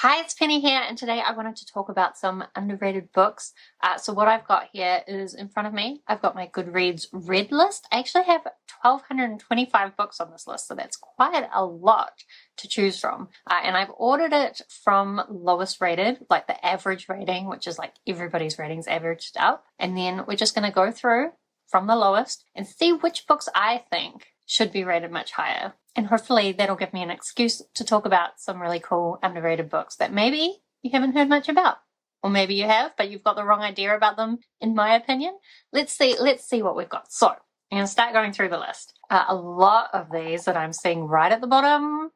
Hi, it's Penny here, and today I wanted to talk about some underrated books. So what I've got here is in front of me, I've got my Goodreads read list. I actually have 1,225 books on this list, so that's quite a lot to choose from. And I've ordered it from lowest rated, like the average rating, which is like everybody's ratings averaged up. And then we're just going to go through from the lowest and see which books I think should be rated much higher. And hopefully that'll give me an excuse to talk about some really cool underrated books that maybe you haven't heard much about. Or maybe you have, but you've got the wrong idea about them, in my opinion. Let's see what we've got. So I'm going to start going through the list. A lot of these that I'm seeing right at the bottom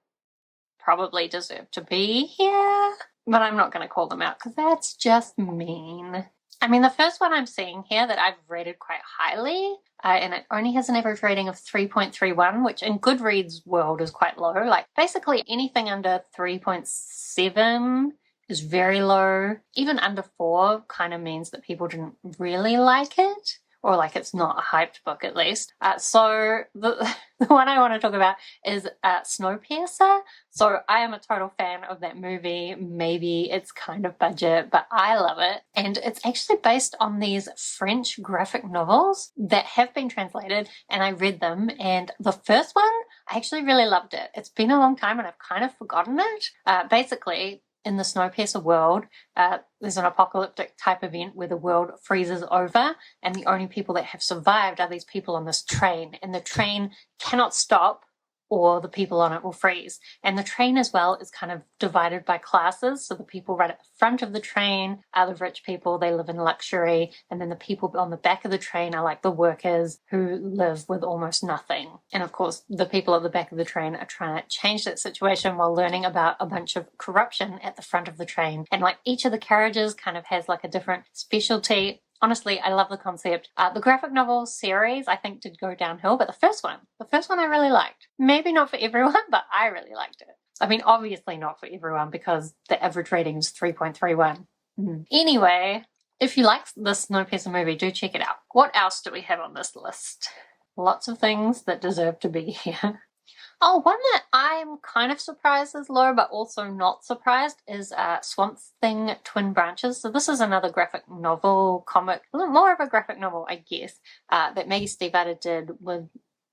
probably deserve to be here, but I'm not going to call them out because that's just mean. I mean, the first one I'm seeing here that I've rated quite highly, and it only has an average rating of 3.31, which in Goodreads world is quite low. Like basically anything under 3.7 is very low. Even under 4 kind of means that people didn't really like it, or like it's not a hyped book at least. So the one I want to talk about is Snowpiercer. So I am a total fan of that movie. Maybe it's kind of budget, but I love it. And it's actually based on these French graphic novels that have been translated, and I read them. And the first one, I actually really loved it. It's been a long time and I've kind of forgotten it. Basically, in the Snowpiercer world, there's an apocalyptic type event where the world freezes over, and the only people that have survived are these people on this train, and the train cannot stop or the people on it will freeze. And the train as well is kind of divided by classes. So the people right at the front of the train are the rich people, they live in luxury. And then the people on the back of the train are like the workers who live with almost nothing. And of course, the people at the back of the train are trying to change that situation while learning about a bunch of corruption at the front of the train. And like each of the carriages kind of has like a different specialty. Honestly, I love the concept. The graphic novel series, I think, did go downhill, but the first one I really liked. Maybe not for everyone, but I really liked it. I mean, obviously not for everyone because the average rating is 3.31. Anyway, if you like the Snowpiercer movie, do check it out. What else do we have on this list? Lots of things that deserve to be here. Oh, one that I'm kind of surprised is low, but also not surprised is Swamp Thing Twin Branches. So this is another graphic novel comic, more of a graphic novel, I guess, that Maggie Stiefvater did with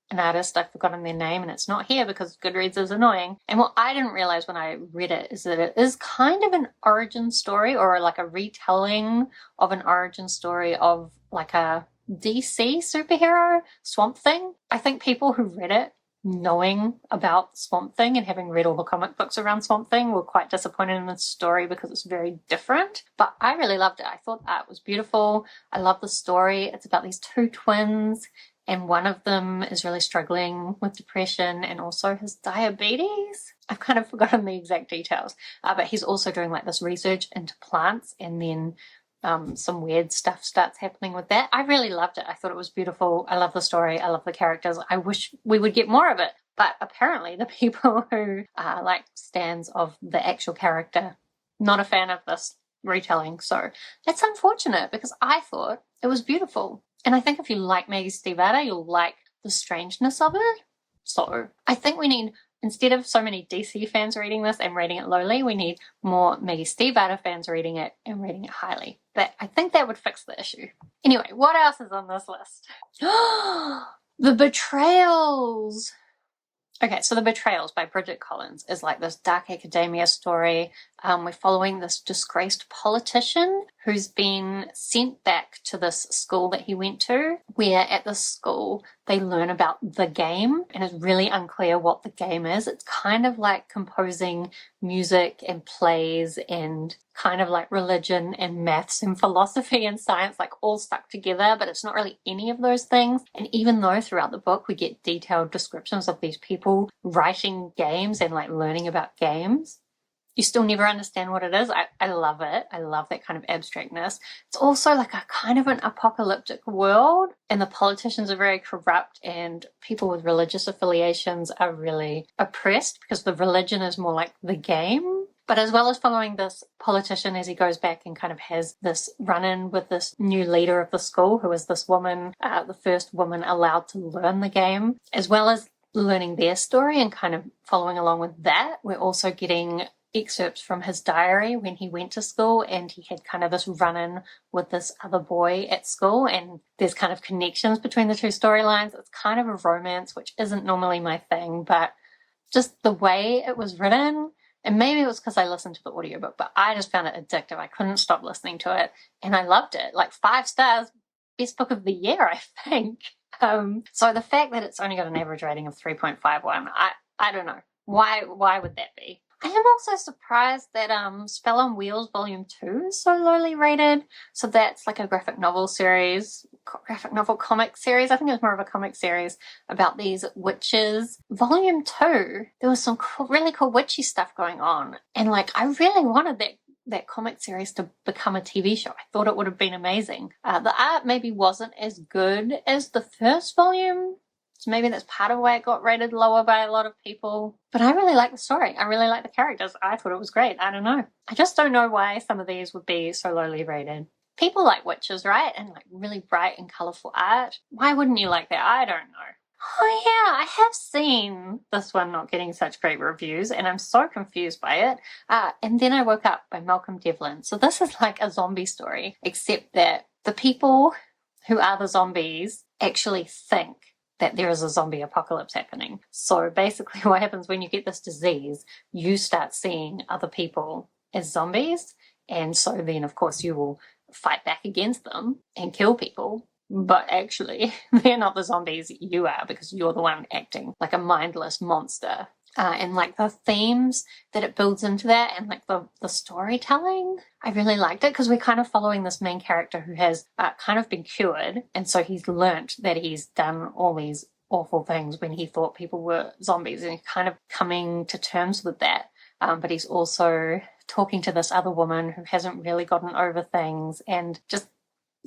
an artist. I've forgotten their name, and it's not here because Goodreads is annoying. And what I didn't realize when I read it is that it is kind of an origin story, or like a retelling of an origin story of like a DC superhero, Swamp Thing. I think people who read it knowing about Swamp Thing and having read all the comic books around Swamp Thing were quite disappointed in the story because it's very different. But I really loved it. I thought that was beautiful. I love the story. It's about these two twins, and one of them is really struggling with depression and also has diabetes. I've kind of forgotten the exact details, but he's also doing like this research into plants, and then some weird stuff starts happening with that. I really loved it. I thought it was beautiful. I love the story. I love the characters. I wish we would get more of it. But apparently the people who are like stans of the actual character, not a fan of this retelling. So that's unfortunate because I thought it was beautiful. And I think if you like Maggie Stiefvater, you'll like the strangeness of it. So I think we need, instead of so many DC fans reading this and rating it lowly, we need more Maggie Stiefvater fans reading it and rating it highly. But I think that would fix the issue. Anyway, what else is on this list? The Betrayals. Okay, so The Betrayals by Bridget Collins is like this dark academia story. We're following this disgraced politician who's been sent back to this school that he went to, where at this school they learn about the game, and it's really unclear what the game is. It's kind of like composing music and plays and kind of like religion and maths and philosophy and science, like all stuck together, but it's not really any of those things. And even though throughout the book we get detailed descriptions of these people writing games and like learning about games, you still never understand what it is. I love it. I love that kind of abstractness. It's also like a kind of an apocalyptic world, and the politicians are very corrupt, and people with religious affiliations are really oppressed because the religion is more like the game. But as well as following this politician as he goes back and kind of has this run-in with this new leader of the school, who is this woman, the first woman allowed to learn the game, as well as learning their story and kind of following along with that, we're also getting excerpts from his diary when he went to school, and he had kind of this run-in with this other boy at school, and there's kind of connections between the two storylines. It's kind of a romance, which isn't normally my thing, but just the way it was written, and maybe it was because I listened to the audiobook, but I just found it addictive. I couldn't stop listening to it, and I loved it. Like 5 stars, best book of the year, I think. So the fact that it's only got an average rating of 3.51, I don't know. Why would that be? I am also surprised that Spell on Wheels Volume 2 is so lowly rated. So that's like a graphic novel comic series. I think it was more of a comic series about these witches. Volume 2, there was some really cool witchy stuff going on. And like, I really wanted that comic series to become a TV show. I thought it would have been amazing. The art maybe wasn't as good as the first volume, so maybe that's part of why it got rated lower by a lot of people. But I really like the story. I really like the characters. I thought it was great. I don't know. I just don't know why some of these would be so lowly rated. People like witches, right? And like really bright and colourful art. Why wouldn't you like that? I don't know. Oh yeah, I have seen this one not getting such great reviews, and I'm so confused by it. And Then I Woke Up by Malcolm Devlin. So this is like a zombie story, except that the people who are the zombies actually think that there is a zombie apocalypse happening. So basically what happens when you get this disease, you start seeing other people as zombies, and so then of course you will fight back against them and kill people. But actually, they're not the zombies, you are, because you're the one acting like a mindless monster. And like the themes that it builds into that, and like the storytelling, I really liked it, because we're kind of following this main character who has kind of been cured, and so he's learnt that he's done all these awful things when he thought people were zombies, and he's kind of coming to terms with that. But he's also talking to this other woman who hasn't really gotten over things, and just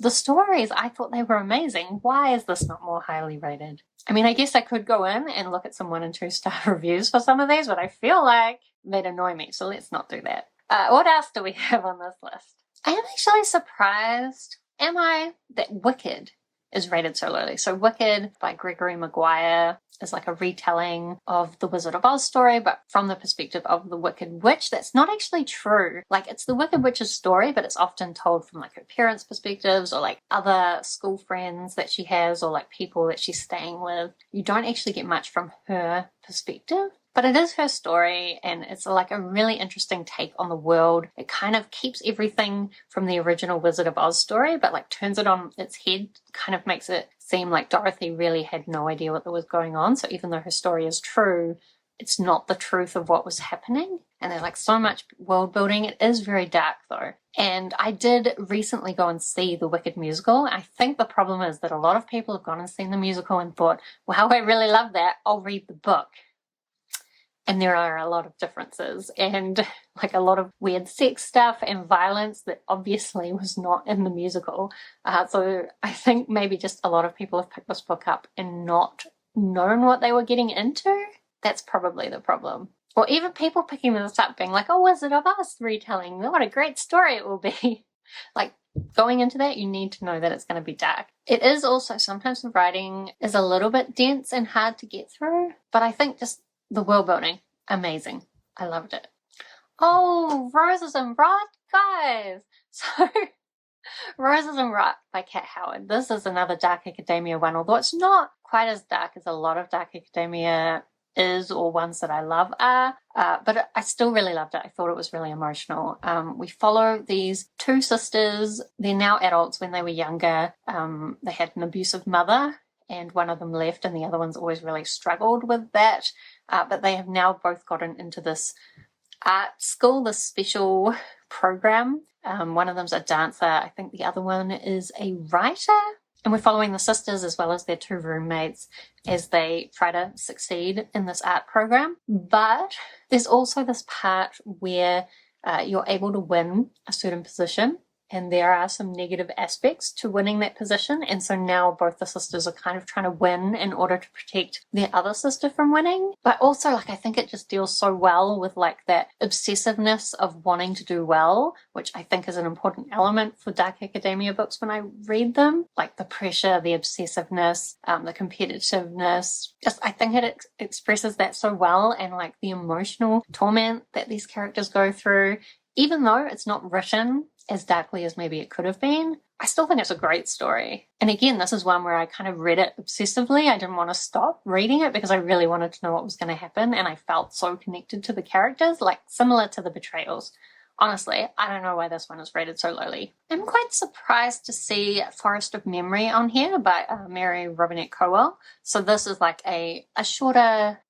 the stories, I thought they were amazing. Why is this not more highly rated? I mean, I guess I could go in and look at some 1 and 2 star reviews for some of these, but I feel like they'd annoy me, so let's not do that. What else do we have on this list? I am actually surprised, that Wicked is rated so lowly. So Wicked by Gregory Maguire is like a retelling of the Wizard of Oz story, but from the perspective of the Wicked Witch. That's not actually true. Like, it's the Wicked Witch's story, but it's often told from like her parents' perspectives, or like other school friends that she has, or like people that she's staying with. You don't actually get much from her perspective. But it is her story, and it's like a really interesting take on the world. It kind of keeps everything from the original Wizard of Oz story, but like turns it on its head, kind of makes it seem like Dorothy really had no idea what was going on. So even though her story is true, it's not the truth of what was happening. And there's like so much world building. It is very dark though. And I did recently go and see the Wicked musical. I think the problem is that a lot of people have gone and seen the musical and thought, wow, I really love that. I'll read the book. And there are a lot of differences, and like a lot of weird sex stuff and violence that obviously was not in the musical. So I think maybe just a lot of people have picked this book up and not known what they were getting into. That's probably the problem. Or even people picking this up being like, oh, Wizard of Oz retelling, what a great story it will be. Like, going into that, you need to know that it's going to be dark. It is also, sometimes the writing is a little bit dense and hard to get through, but I think just the world building, amazing. I loved it. Oh, Roses and Rot, guys. So, Roses and Rot by Kat Howard. This is another Dark Academia one, although it's not quite as dark as a lot of Dark Academia is, or ones that I love are, but I still really loved it. I thought it was really emotional. We follow these 2 sisters. They're now adults. When they were younger, they had an abusive mother, and one of them left, and the other one's always really struggled with that. But they have now both gotten into this art school, this special program. One of them's a dancer. I think the other one is a writer. And we're following the sisters as well as their 2 roommates as they try to succeed in this art program. But there's also this part where you're able to win a certain position and there are some negative aspects to winning that position, and so now both the sisters are kind of trying to win in order to protect their other sister from winning. But also, like, I think it just deals so well with like that obsessiveness of wanting to do well, which I think is an important element for dark academia books when I read them. Like the pressure, the obsessiveness, the competitiveness. Just, I think it expresses that so well, and like the emotional torment that these characters go through. Even though it's not written as darkly as maybe it could have been, I still think it's a great story. And again, this is one where I kind of read it obsessively. I didn't want to stop reading it because I really wanted to know what was going to happen, and I felt so connected to the characters, like similar to the betrayals. Honestly, I don't know why this one is rated so lowly. I'm quite surprised to see Forest of Memory on here by Mary Robinette Kowal. So this is like a shorter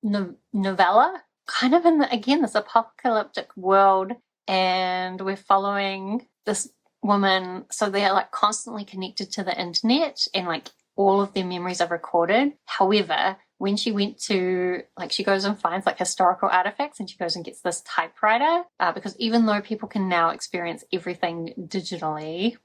novella, kind of in, again, this apocalyptic world, and we're following this woman. So they're like constantly connected to the internet, and like all of their memories are recorded. However, when she went to, like, she goes and finds like historical artifacts, and she goes and gets this typewriter, because even though people can now experience everything digitally,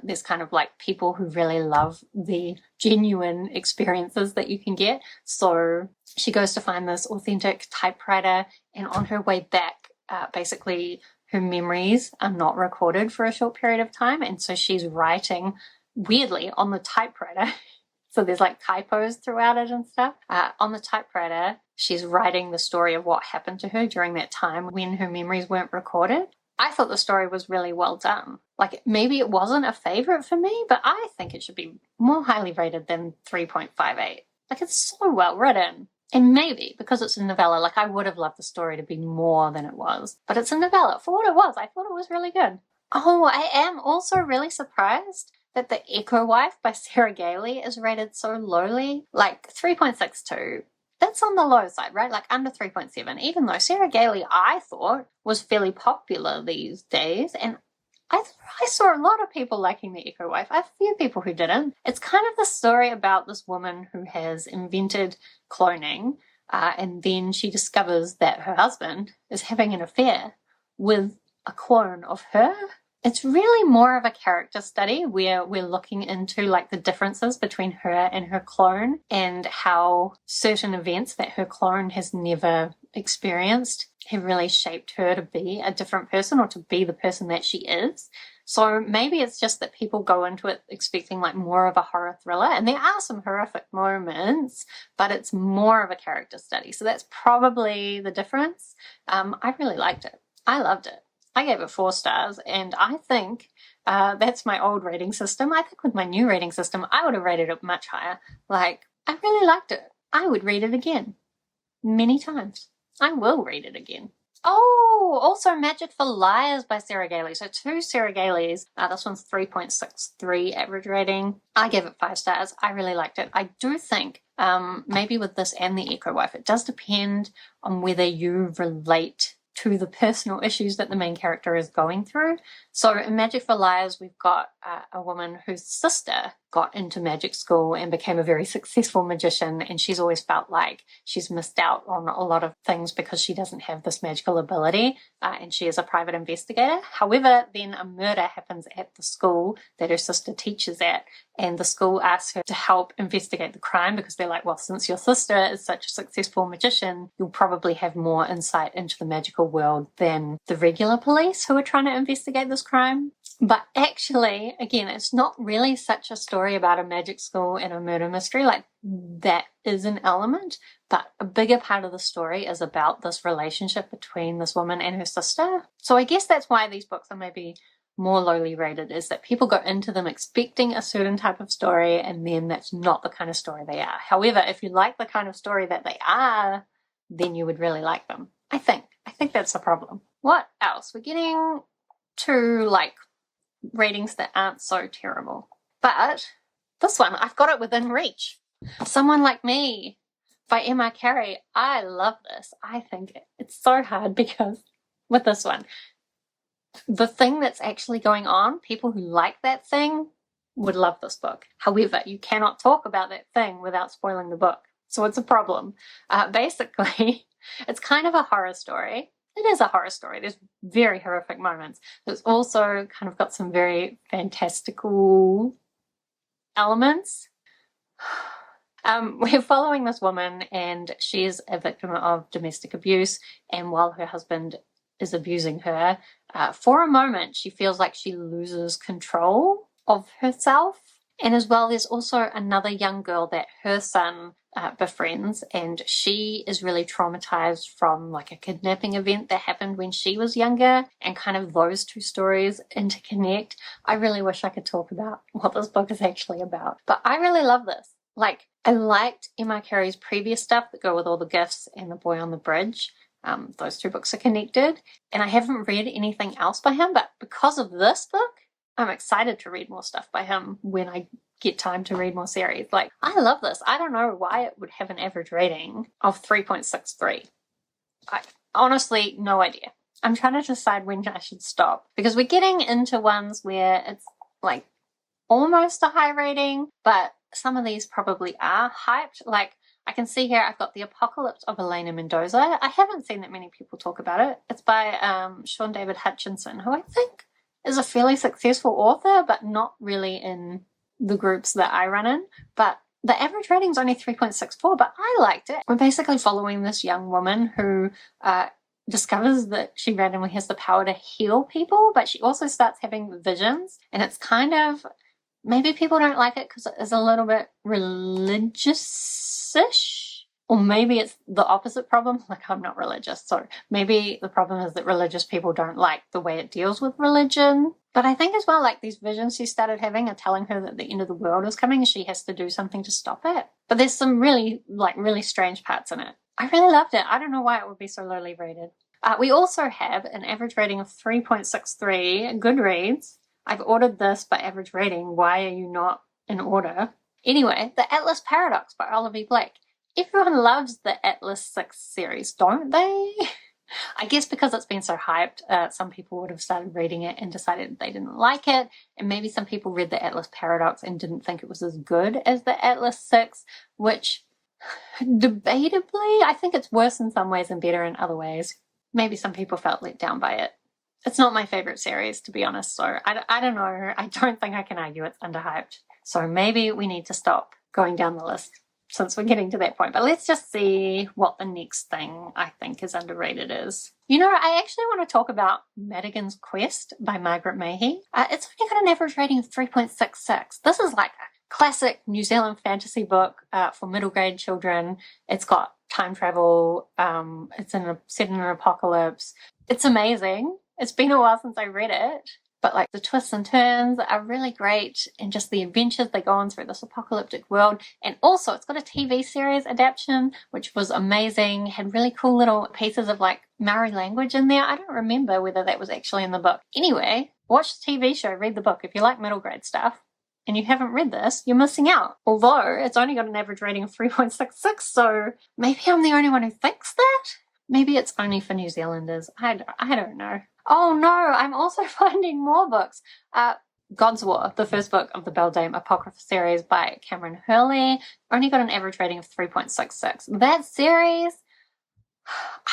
there's kind of like people who really love the genuine experiences that you can get. So she goes to find this authentic typewriter, and on her way back, basically her memories are not recorded for a short period of time, and so she's writing weirdly on the typewriter. So there's like typos throughout it and stuff. On the typewriter, she's writing the story of what happened to her during that time when her memories weren't recorded. I thought the story was really well done. Like, maybe it wasn't a favorite for me, but I think it should be more highly rated than 3.58. Like, it's so well written. And maybe because it's a novella, like, I would have loved the story to be more than it was. But it's a novella. For what it was, I thought it was really good. Oh, I am also really surprised that The Echo Wife by Sarah Gailey is rated so lowly. Like 3.62. That's on the low side, right? Like under 3.7. Even though Sarah Gailey, I thought, was fairly popular these days. And I saw a lot of people liking The Echo Wife. I have a few people who didn't. It's kind of the story about this woman who has invented cloning, and then she discovers that her husband is having an affair with a clone of her. It's really more of a character study where we're looking into like the differences between her and her clone, and how certain events that her clone has never experienced have really shaped her to be a different person, or to be the person that she is. So maybe it's just that people go into it expecting like more of a horror thriller, and there are some horrific moments, but it's more of a character study. So that's probably the difference. I really liked it. I loved it. I gave it 4 stars, and I think that's my old rating system. I think with my new rating system, I would have rated it much higher. Like, I really liked it. I would read it again. Many times. I will read it again. Oh, also Magic for Liars by Sarah Gailey. So 2 Sarah Gaileys. This one's 3.63 average rating. I gave it 5 stars. I really liked it. I do think maybe with this and The Echo Wife, it does depend on whether you relate to the personal issues that the main character is going through. So in Magic for Liars, we've got a woman whose sister got into magic school and became a very successful magician, and she's always felt like she's missed out on a lot of things because she doesn't have this magical ability, and she is a private investigator. However, then a murder happens at the school that her sister teaches at, and the school asks her to help investigate the crime because they're like, well, since your sister is such a successful magician, you'll probably have more insight into the magical world than the regular police who are trying to investigate this crime. But actually, again, it's not really such a story about a magic school and a murder mystery. Like, that is an element, but a bigger part of the story is about this relationship between this woman and her sister. So I guess that's why these books are maybe more lowly rated, is that people go into them expecting a certain type of story, and then that's not the kind of story they are. However, if you like the kind of story that they are, then you would really like them. I think that's the problem. What else? We're getting to like ratings that aren't so terrible. But this one, I've got it within reach. Someone Like Me by Emma Carey. I love this. I think it's so hard because with this one, the thing that's actually going on, people who like that thing would love this book. However, you cannot talk about that thing without spoiling the book. So it's a problem. Basically, it's kind of a horror story. it is a horror story. There's very horrific moments. It's also kind of got some very fantastical elements. We're following this woman, and she's a victim of domestic abuse, and while her husband is abusing her, for a moment she feels like she loses control of herself. And as well, there's also another young girl that her son befriends, and she is really traumatized from like a kidnapping event that happened when she was younger, and kind of those two stories interconnect. I really wish I could talk about what this book is actually about, but I really love this. Like, I liked Emma Carey's previous stuff that go with All the Gifts and The Boy on the Bridge. Those two books are connected, and I haven't read anything else by him, but because of this book, I'm excited to read more stuff by him when I get time to read more series. Like, I love this. I don't know why it would have an average rating of 3.63. I honestly, no idea. I'm trying to decide when I should stop, because we're getting into ones where it's like almost a high rating, but some of these probably are hyped. Like, I can see here I've got The Apocalypse of Elena Mendoza. I haven't seen that many people talk about it. It's by Sean David Hutchinson, who I think is a fairly successful author, but not really in the groups that I run in. But the average rating is only 3.64, but I liked it. We're basically following this young woman who discovers that she randomly has the power to heal people, but she also starts having visions, and it's kind of, maybe people don't like it because it is a little bit religious-ish. Or maybe it's the opposite problem. Like, I'm not religious, so maybe the problem is that religious people don't like the way it deals with religion. But I think as well, like, these visions she started having are telling her that the end of the world is coming and she has to do something to stop it. But there's some really strange parts in it. I really loved it. I don't know why it would be so lowly rated. We also have an average rating of 3.63 Goodreads. I've ordered this by average rating. Why are you not in order? Anyway, The Atlas Paradox by Oliver Blake. Everyone loves the Atlas 6 series, don't they? I guess because it's been so hyped, some people would have started reading it and decided they didn't like it, and maybe some people read the Atlas Paradox and didn't think it was as good as the Atlas 6, which, debatably, I think it's worse in some ways and better in other ways. Maybe some people felt let down by it. It's not my favorite series, to be honest, so I don't know. I don't think I can argue it's underhyped. So maybe we need to stop going down the list since we're getting to that point. But let's just see what the next thing I think is underrated is. You know, I actually want to talk about Madigan's Quest by Margaret Mahy. It's only got an average rating of 3.66. This is like a classic New Zealand fantasy book for middle grade children. It's got time travel. It's set in an apocalypse. It's amazing. It's been a while since I read it. But like, the twists and turns are really great, and just the adventures they go on through this apocalyptic world. And also it's got a TV series adaptation, which was amazing, had really cool little pieces of like Maori language in there. I don't remember whether that was actually in the book. Anyway, watch the TV show, read the book. If you like middle grade stuff and you haven't read this, you're missing out. Although it's only got an average rating of 3.66, so maybe I'm the only one who thinks that. Maybe it's only for New Zealanders. I don't know. Oh no, I'm also finding more books. God's War, the first book of the Beldame Apocrypha series by Cameron Hurley, only got an average rating of 3.66. That series,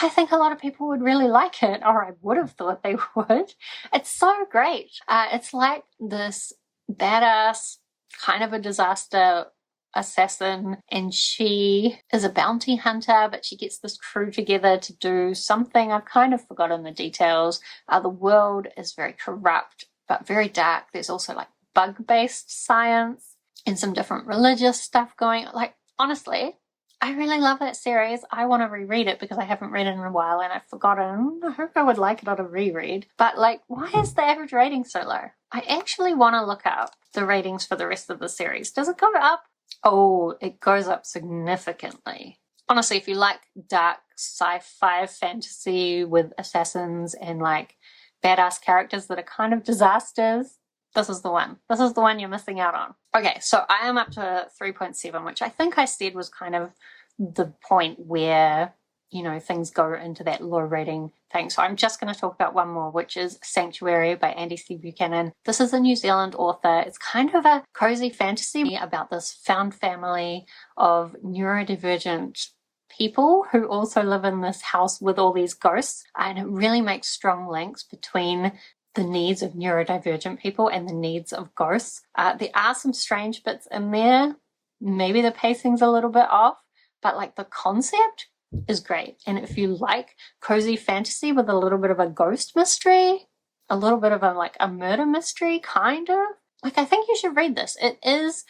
I think a lot of people would really like it, or I would have thought they would. It's so great. It's like this badass, kind of a disaster assassin, and she is a bounty hunter, but she gets this crew together to do something. I've kind of forgotten the details. The world is very corrupt but very dark. There's also like bug-based science and some different religious stuff going on. Like, honestly, I really love that series. I want to reread it because I haven't read it in a while and I've forgotten. I hope I would like it on a reread. But like, why is the average rating so low? I actually want to look up the ratings for the rest of the series. Does it go up? Oh, it goes up significantly. Honestly, if you like dark sci-fi fantasy with assassins and like badass characters that are kind of disasters, this is the one. This is the one you're missing out on. Okay, so I am up to 3.7, which I think I said was kind of the point where, you know, things go into that low rating thing. So I'm just going to talk about one more, which is Sanctuary by Andy C. Buchanan. This is a New Zealand author. It's kind of a cozy fantasy about this found family of neurodivergent people who also live in this house with all these ghosts, and it really makes strong links between the needs of neurodivergent people and the needs of ghosts. There are some strange bits in there. Maybe the pacing's a little bit off, but like the concept is great. And if you like cozy fantasy with a little bit of a ghost mystery, a little bit of a murder mystery, kind of, like, I think you should read this. It is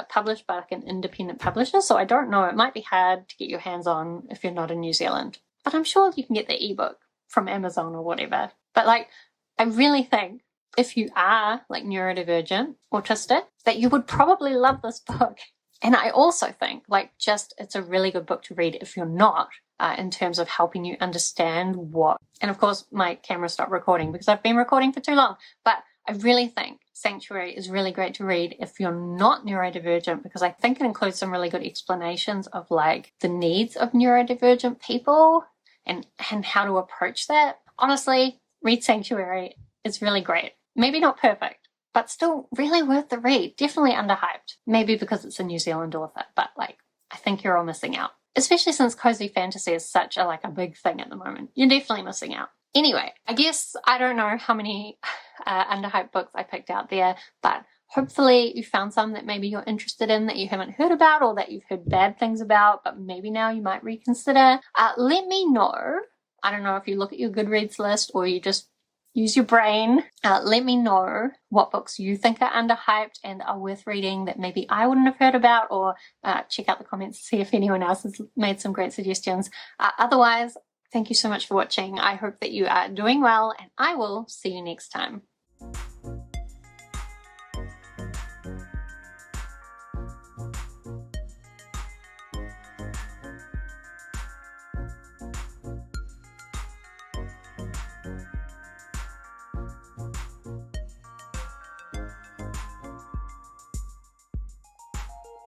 published by like an independent publisher, so I don't know, it might be hard to get your hands on if you're not in New Zealand, but I'm sure you can get the ebook from Amazon or whatever. But like, I really think if you are like neurodivergent, autistic, that you would probably love this book. And I also think like just it's a really good book to read if you're not, in terms of helping you understand what. And of course, my camera stopped recording because I've been recording for too long. But I really think Sanctuary is really great to read if you're not neurodivergent, because I think it includes some really good explanations of like the needs of neurodivergent people and how to approach that. Honestly, read Sanctuary. It's really great. Maybe not perfect, but still really worth the read. Definitely underhyped. Maybe because it's a New Zealand author, but like, I think you're all missing out. Especially since cozy fantasy is such a big thing at the moment. You're definitely missing out. Anyway, I guess I don't know how many underhyped books I picked out there, but hopefully you found some that maybe you're interested in that you haven't heard about, or that you've heard bad things about, but maybe now you might reconsider. Let me know. I don't know if you look at your Goodreads list or you just use your brain. Let me know what books you think are underhyped and are worth reading that maybe I wouldn't have heard about, or check out the comments to see if anyone else has made some great suggestions. Otherwise, thank you so much for watching. I hope that you are doing well, and I will see you next time.